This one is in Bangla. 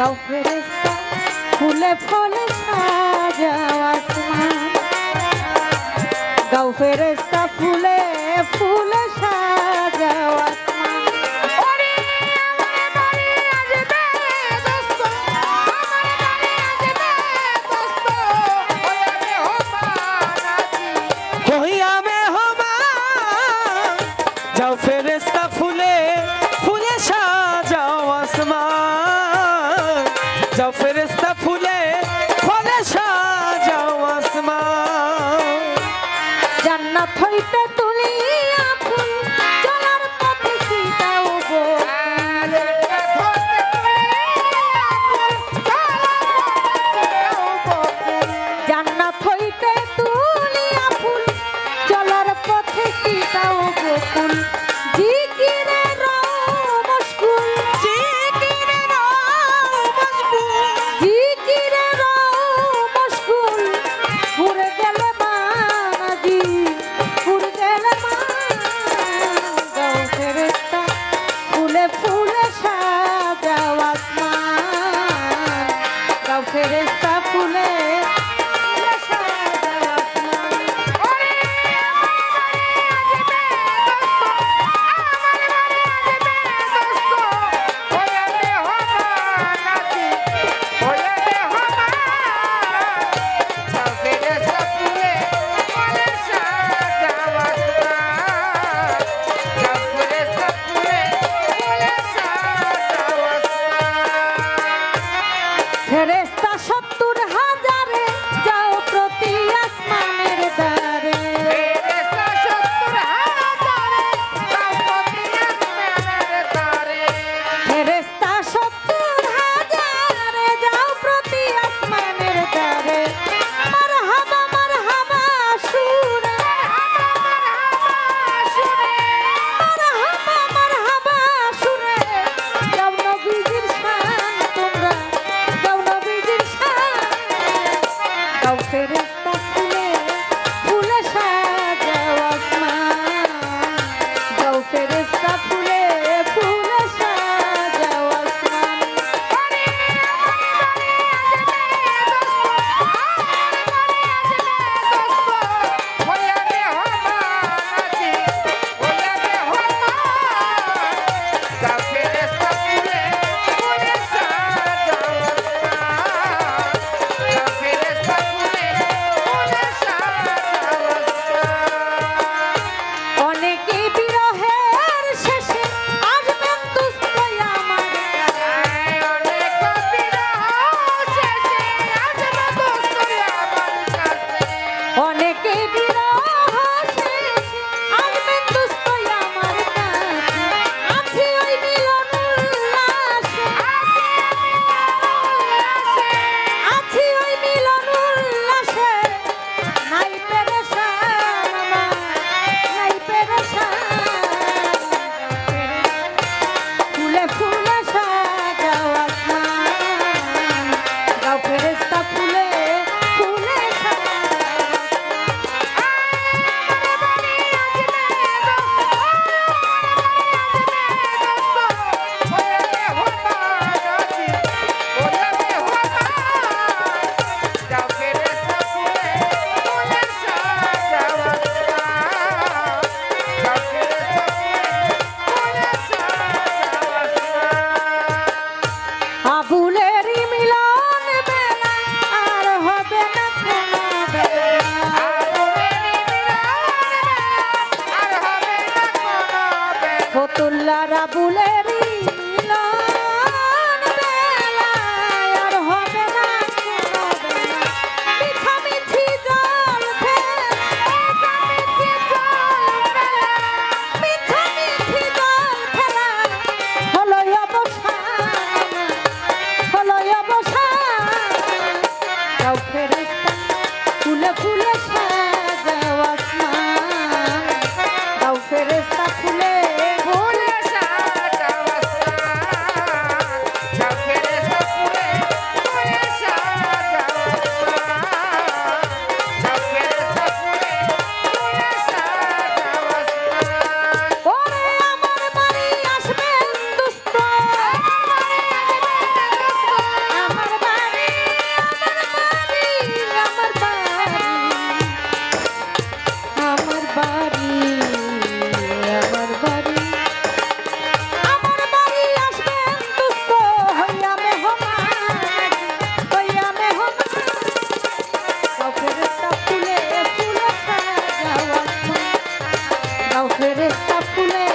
গাও ফেরেশতা ফুলে ফলে সাজাও আসমান গাও ফেরেশতা ফুলে ফুলে সাজাও আসমান হইয়া মেহমান যাও ফেরেশতা ফুলে ফুলে সাজাও আসমান যাও ফেরেশতা ফুলে ফুলে সাজাও আসমান জান্নাত হইতে তুলিয়া ফুল চলার পথে ছিটাও গো জান্নাত হইতে তুলিয়া ফুল চলার পথে ছিটাও গো ফুল জিকিরে রও মশগুল জিকিরে রও মশগুল ঘুরে গেলে মানাজি ঘুরে গেলে গাও ফেরেশতা ফুলে ফুলে সাজাও আসমান গাও ফেরেশতা ফুলে ফুলে সাজাও আসমান যাও ফেরেশতা ফুলে